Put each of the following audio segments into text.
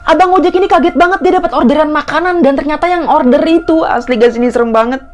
Abang ojek ini kaget banget dia dapat orderan makanan dan ternyata yang order itu asli guys, ini serem banget.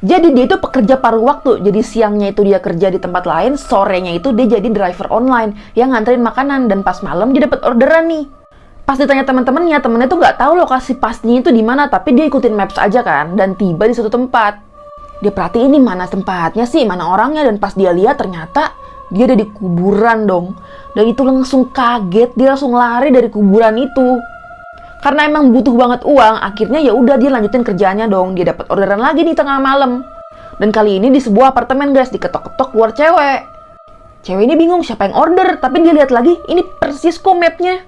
Jadi dia itu pekerja paruh waktu. Jadi siangnya itu dia kerja di tempat lain, sorenya itu dia jadi driver online yang nganterin makanan dan pas malam dia dapat orderan nih. Pas ditanya teman-temannya, temennya tuh nggak tahu lokasi pastinya itu di mana, tapi dia ikutin maps aja kan dan tiba di suatu tempat. Dia perhatiin ini mana tempatnya sih, mana orangnya, dan pas dia lihat ternyata dia ada di kuburan dong. Dan itu langsung kaget, dia langsung lari dari kuburan itu. Karena emang butuh banget uang, akhirnya ya udah dia lanjutin kerjaannya dong. Dia dapat orderan lagi nih tengah malam. Dan kali ini di sebuah apartemen guys, diketok-ketok keluar cewek. Cewek ini bingung siapa yang order, tapi dia lihat lagi, ini persis kok mapnya.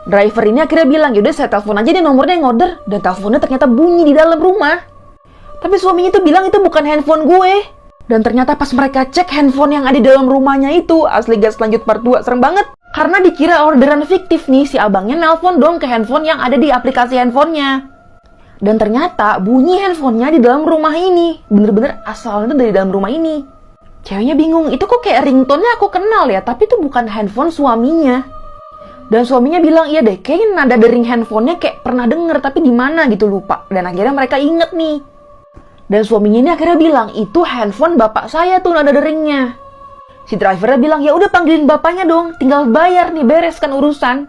Driver ini akhirnya bilang, yaudah saya telepon aja deh nomornya yang order. Dan teleponnya ternyata bunyi di dalam rumah. Tapi suaminya tuh bilang itu bukan handphone gue. Dan ternyata pas mereka cek handphone yang ada di dalam rumahnya itu, asli guys, lanjut part 2, serem banget. Karena dikira orderan fiktif nih, si abangnya nelpon dong ke handphone yang ada di aplikasi handphonenya. Dan ternyata bunyi handphonenya di dalam rumah ini. Bener-bener asalnya tuh dari dalam rumah ini. Ceweknya bingung, itu kok kayak ringtone-nya aku kenal ya, tapi itu bukan handphone suaminya. Dan suaminya bilang, iya deh, kayaknya nada dering handphonenya kayak pernah denger, tapi di mana gitu lupa. Dan akhirnya mereka inget nih. Dan suaminya ini akhirnya bilang, itu handphone bapak saya tuh nada deringnya. Si drivernya bilang, ya udah panggilin bapaknya dong, tinggal bayar nih, bereskan urusan.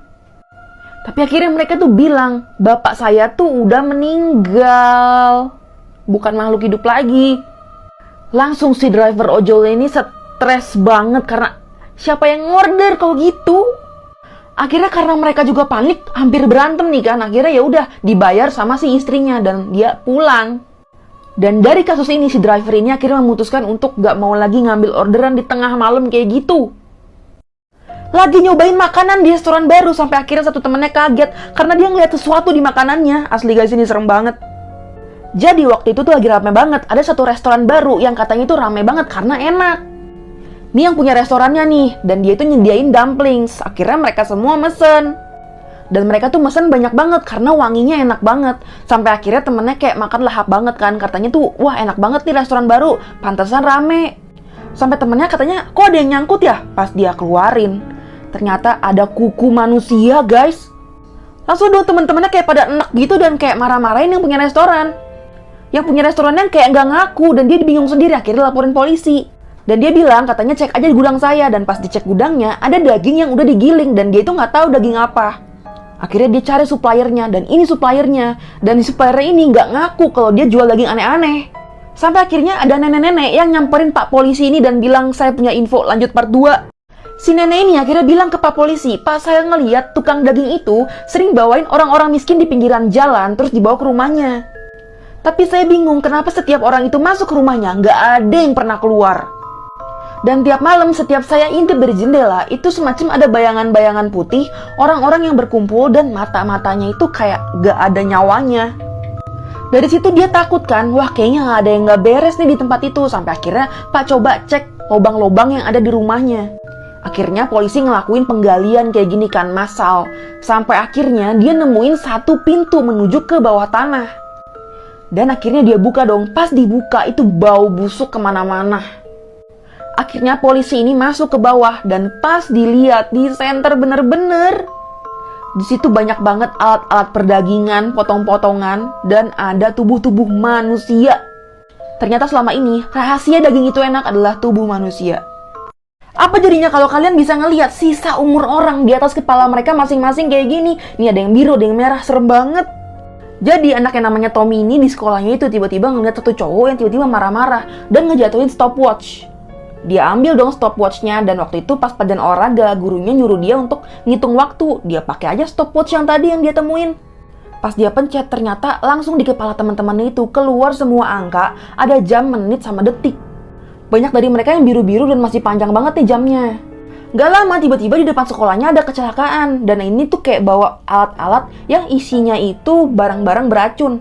Tapi akhirnya mereka tuh bilang, bapak saya tuh udah meninggal, bukan makhluk hidup lagi. Langsung si driver ojol ini stres banget karena siapa yang order kalau gitu. Akhirnya karena mereka juga panik, hampir berantem nih kan. Akhirnya ya udah dibayar sama si istrinya dan dia pulang. Dan dari kasus ini, si driver ini akhirnya memutuskan untuk gak mau lagi ngambil orderan di tengah malam kayak gitu. Lagi nyobain makanan di restoran baru, sampai akhirnya satu temennya kaget karena dia ngeliat sesuatu di makanannya. Asli guys, ini serem banget. Jadi waktu itu tuh lagi rame banget, ada satu restoran baru yang katanya itu rame banget karena enak. Ini yang punya restorannya nih, dan dia itu nyediain dumplings. Akhirnya mereka semua mesen. Dan mereka tuh mesen banyak banget karena wanginya enak banget. Sampai akhirnya temennya kayak makan lahap banget kan. Katanya tuh, wah enak banget nih restoran baru, pantesan rame. Sampai temennya katanya, kok ada yang nyangkut ya? Pas dia keluarin, ternyata ada kuku manusia guys. Langsung dong temen-temennya kayak pada enak gitu dan kayak marah-marahin yang punya restoran. Yang punya restorannya kayak nggak ngaku dan dia bingung sendiri, akhirnya laporin polisi. Dan dia bilang katanya cek aja di gudang saya. Dan pas dicek gudangnya, ada daging yang udah digiling dan dia itu nggak tahu daging apa. Akhirnya dia cari suppliernya, dan ini suppliernya. Dan si suppliernya ini nggak ngaku kalau dia jual daging aneh-aneh. Sampai akhirnya ada nenek-nenek yang nyamperin Pak Polisi ini dan bilang, saya punya info, lanjut part 2. Si nenek ini akhirnya bilang ke Pak Polisi, Pak, saya ngeliat tukang daging itu sering bawain orang-orang miskin di pinggiran jalan terus dibawa ke rumahnya. Tapi saya bingung kenapa setiap orang itu masuk ke rumahnya nggak ada yang pernah keluar. Dan tiap malam setiap saya intip dari jendela, itu semacam ada bayangan-bayangan putih, orang-orang yang berkumpul dan mata-matanya itu kayak gak ada nyawanya. Dari situ dia takut kan, wah kayaknya gak ada yang gak beres nih di tempat itu. Sampai akhirnya Pak coba cek lubang-lubang yang ada di rumahnya. Akhirnya polisi ngelakuin penggalian kayak gini kan, massal. Sampai akhirnya dia nemuin satu pintu menuju ke bawah tanah. Dan akhirnya dia buka dong, pas dibuka itu bau busuk kemana-mana. Akhirnya polisi ini masuk ke bawah dan pas dilihat di center bener-bener. Di situ banyak banget alat-alat perdagingan, potong-potongan, dan ada tubuh-tubuh manusia. Ternyata selama ini rahasia daging itu enak adalah tubuh manusia. Apa jadinya kalau kalian bisa ngelihat sisa umur orang di atas kepala mereka masing-masing kayak gini? Nih ada yang biru, ada yang merah, serem banget. Jadi anak yang namanya Tommy ini di sekolahnya itu tiba-tiba ngeliat satu cowok yang tiba-tiba marah-marah dan ngejatuhin stopwatch. Dia ambil dong stopwatchnya dan waktu itu pas pelajaran olahraga gurunya nyuruh dia untuk ngitung waktu. Dia pakai aja stopwatch yang tadi yang dia temuin. Pas dia pencet ternyata langsung di kepala teman-temannya itu keluar semua angka, ada jam, menit, sama detik. Banyak dari mereka yang biru-biru dan masih panjang banget nih jamnya. Gak lama tiba-tiba di depan sekolahnya ada kecelakaan dan ini tuh kayak bawa alat-alat yang isinya itu barang-barang beracun.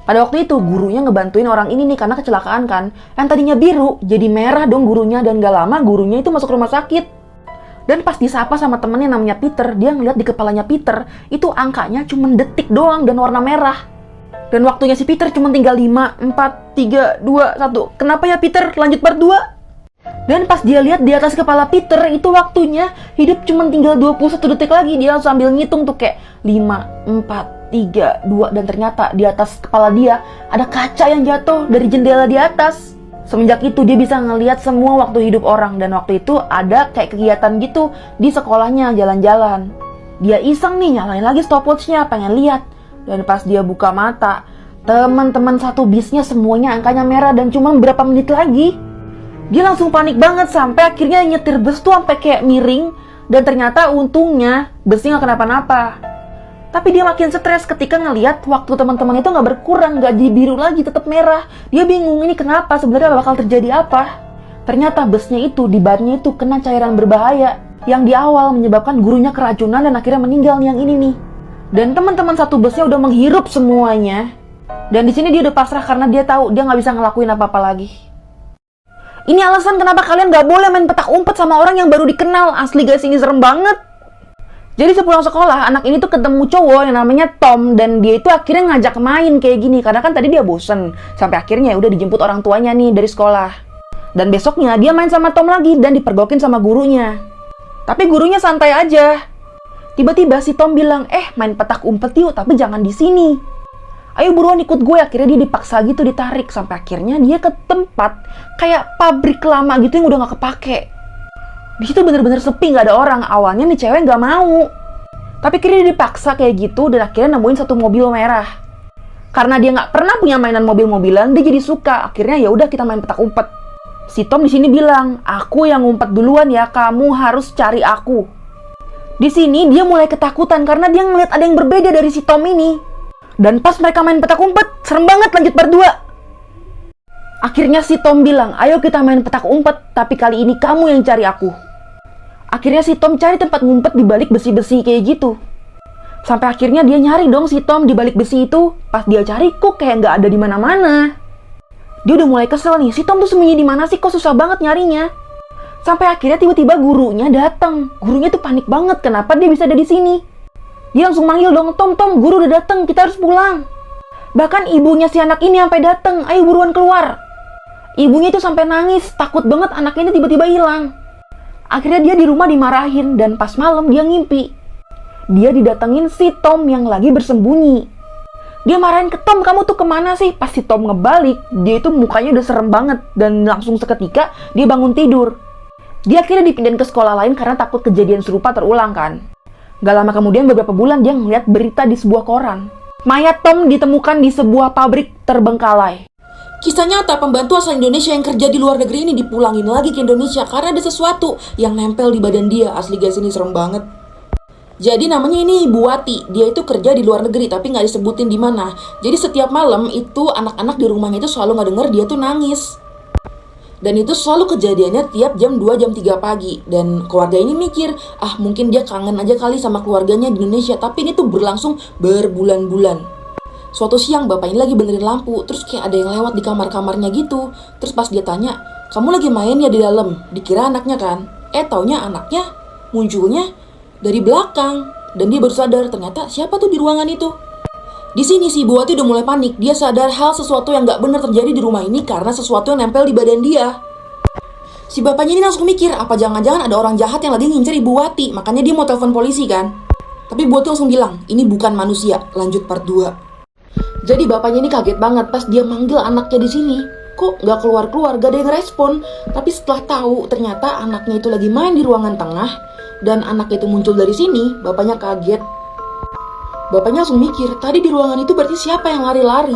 Pada waktu itu gurunya ngebantuin orang ini nih karena kecelakaan kan. Yang tadinya biru jadi merah dong gurunya, dan gak lama gurunya itu masuk rumah sakit. Dan pas disapa sama temennya namanya Peter, dia ngeliat di kepalanya Peter itu angkanya cuma detik doang dan warna merah. Dan waktunya si Peter cuma tinggal 5, 4, 3, 2, 1. Kenapa ya Peter? Lanjut part 2. Dan pas dia lihat di atas kepala Peter itu waktunya hidup cuma tinggal 21 detik lagi. Dia sambil ngitung tuh kayak 5, 4, 3, 2. Dan ternyata di atas kepala dia ada kaca yang jatuh dari jendela di atas. Semenjak itu dia bisa ngelihat semua waktu hidup orang. Dan waktu itu ada kayak kegiatan gitu di sekolahnya, jalan-jalan. Dia iseng nih nyalain lagi stopwatchnya, pengen lihat. Dan pas dia buka mata, teman-teman satu bisnya semuanya angkanya merah dan cuma berapa menit lagi. Dia langsung panik banget sampai akhirnya nyetir bus tuh sampai kayak miring. Dan ternyata untungnya busnya gak kenapa-napa. Tapi dia makin stres ketika ngelihat waktu teman-teman itu gak berkurang, gak jadi biru lagi, tetap merah. Dia bingung ini kenapa, sebenarnya bakal terjadi apa. Ternyata busnya itu, di bannya itu kena cairan berbahaya yang di awal menyebabkan gurunya keracunan dan akhirnya meninggal nih yang ini nih. Dan teman-teman satu busnya udah menghirup semuanya. Dan di sini dia udah pasrah karena dia tahu dia gak bisa ngelakuin apa-apa lagi. Ini alasan kenapa kalian gak boleh main petak umpet sama orang yang baru dikenal. Asli guys, ini serem banget. Jadi sepulang sekolah, anak ini tuh ketemu cowok yang namanya Tom. Dan dia itu akhirnya ngajak main kayak gini. Karena kan tadi dia bosen. Sampai akhirnya udah dijemput orang tuanya nih dari sekolah. Dan besoknya dia main sama Tom lagi dan dipergokin sama gurunya. Tapi gurunya santai aja. Tiba-tiba si Tom bilang, main petak umpet yuk, tapi jangan di sini. Ayo buruan ikut gue. Akhirnya dia dipaksa gitu, ditarik. Sampai akhirnya dia ke tempat kayak pabrik lama gitu yang udah gak kepake. Di situ bener-bener sepi, gak ada orang. Awalnya nih cewek gak mau. Tapi akhirnya dia dipaksa kayak gitu dan akhirnya nemuin satu mobil merah. Karena dia gak pernah punya mainan mobil-mobilan, dia jadi suka. Akhirnya ya udah kita main petak umpet. Si Tom di sini bilang, aku yang ngumpet duluan ya, kamu harus cari aku. Di sini dia mulai ketakutan karena dia ngeliat ada yang berbeda dari si Tom ini. Dan pas mereka main petak umpet, serem banget, lanjut part 2. Akhirnya si Tom bilang, ayo kita main petak umpet, tapi kali ini kamu yang cari aku. Akhirnya si Tom cari tempat ngumpet di balik besi-besi kayak gitu. Sampai akhirnya dia nyari dong si Tom di balik besi itu. Pas dia cari kok kayak nggak ada di mana-mana. Dia udah mulai kesel nih, si Tom tuh sembunyi di mana sih, kok susah banget nyarinya. Sampai akhirnya tiba-tiba gurunya datang. Gurunya tuh panik banget, kenapa dia bisa ada di sini. Dia langsung manggil dong, Tom, guru udah datang, kita harus pulang. Bahkan ibunya si anak ini sampai datang, ayo buruan keluar. Ibunya itu sampai nangis, takut banget anaknya ini tiba-tiba hilang. Akhirnya dia di rumah dimarahin dan pas malam dia ngimpi. Dia didatengin si Tom yang lagi bersembunyi. Dia marahin ke Tom, kamu tuh kemana sih? Pas si Tom ngebalik, dia itu mukanya udah serem banget dan langsung seketika dia bangun tidur. Dia akhirnya dipindahin ke sekolah lain karena takut kejadian serupa terulang kan. Gak lama kemudian beberapa bulan dia ngeliat berita di sebuah koran. Mayat Tom ditemukan di sebuah pabrik terbengkalai. Kisah nyata pembantu asal Indonesia yang kerja di luar negeri ini dipulangin lagi ke Indonesia karena ada sesuatu yang nempel di badan dia. Asli guys, ini serem banget. Jadi namanya ini Ibu Wati. Dia itu kerja di luar negeri tapi nggak disebutin di mana. Jadi setiap malam itu anak-anak di rumahnya itu selalu nggak denger dia tuh nangis. Dan itu selalu kejadiannya tiap jam 2, jam 3 pagi. Dan keluarga ini mikir, mungkin dia kangen aja kali sama keluarganya di Indonesia. Tapi ini tuh berlangsung berbulan-bulan. Suatu siang bapak ini lagi benerin lampu, terus kayak ada yang lewat di kamar-kamarnya gitu. Terus pas dia tanya, kamu lagi main ya di dalam? Dikira anaknya kan. Taunya anaknya munculnya dari belakang. Dan dia baru sadar, ternyata siapa tuh di ruangan itu. Di sini si Ibu Wati udah mulai panik. Dia sadar hal sesuatu yang gak benar terjadi di rumah ini karena sesuatu yang nempel di badan dia. Si bapaknya ini langsung mikir, apa jangan-jangan ada orang jahat yang lagi ngincer Ibu Wati. Makanya dia mau telepon polisi kan. Tapi Ibu Wati langsung bilang, ini bukan manusia. Lanjut part 2. Jadi bapaknya ini kaget banget pas dia manggil anaknya di sini. Kok gak keluar-keluar, gak ada yang respon. Tapi setelah tahu ternyata anaknya itu lagi main di ruangan tengah dan anak itu muncul dari sini, bapaknya kaget. Bapaknya langsung mikir, tadi di ruangan itu berarti siapa yang lari-lari?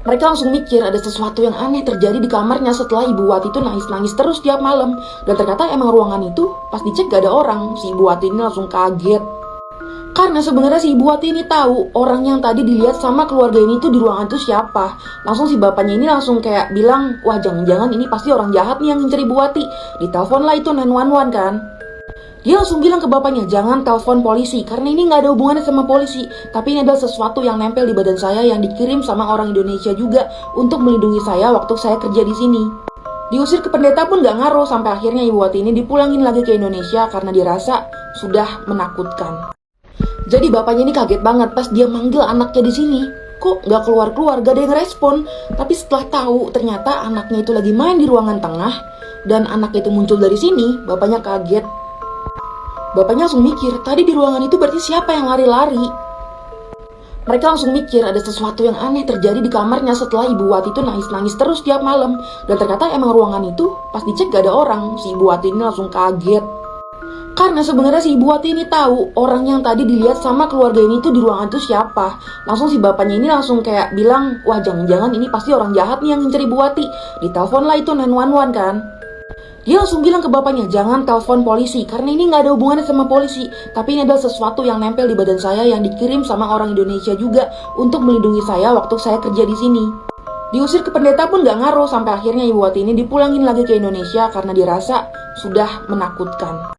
Mereka langsung mikir ada sesuatu yang aneh terjadi di kamarnya setelah Ibu Wati itu nangis-nangis terus tiap malam. Dan ternyata emang ruangan itu pas dicek gak ada orang. Si Ibu Wati ini langsung kaget. Karena sebenarnya si Ibu Wati ini tahu orang yang tadi dilihat sama keluarga ini tuh di ruangan itu siapa. Langsung si bapaknya ini langsung kayak bilang, wah jangan-jangan ini pasti orang jahat nih yang ngincer Ibu Wati. Ditelepon lah itu 911 kan. Dia langsung bilang ke bapaknya, jangan telepon polisi, karena ini nggak ada hubungannya sama polisi. Tapi ini adalah sesuatu yang nempel di badan saya yang dikirim sama orang Indonesia juga untuk melindungi saya waktu saya kerja di sini. Diusir ke pendeta pun nggak ngaruh, sampai akhirnya ibu Wati ini dipulangin lagi ke Indonesia karena dirasa sudah menakutkan. Jadi bapaknya ini kaget banget pas dia manggil anaknya di sini. Kok nggak keluar-keluar, gak ada yang respon. Tapi setelah tahu ternyata anaknya itu lagi main di ruangan tengah dan anaknya itu muncul dari sini, bapaknya kaget. Bapaknya langsung mikir, tadi di ruangan itu berarti siapa yang lari-lari? Mereka langsung mikir ada sesuatu yang aneh terjadi di kamarnya setelah Ibu Wati itu nangis-nangis terus tiap malam. Dan ternyata emang ruangan itu pas dicek gak ada orang. Si Ibu Wati ini langsung kaget. Karena sebenarnya si Ibu Wati ini tahu orang yang tadi dilihat sama keluarga ini tuh di ruangan itu siapa. Langsung si bapaknya ini langsung kayak bilang, wah jangan-jangan ini pasti orang jahat nih yang ngincer Ibu Wati. Ditelepon lah itu 911 kan. Dia langsung bilang ke bapaknya, jangan telepon polisi, karena ini nggak ada hubungannya sama polisi. Tapi ini adalah sesuatu yang nempel di badan saya yang dikirim sama orang Indonesia juga untuk melindungi saya waktu saya kerja di sini. Diusir ke pendeta pun nggak ngaruh, sampai akhirnya Ibu Wati ini dipulangin lagi ke Indonesia karena dirasa sudah menakutkan.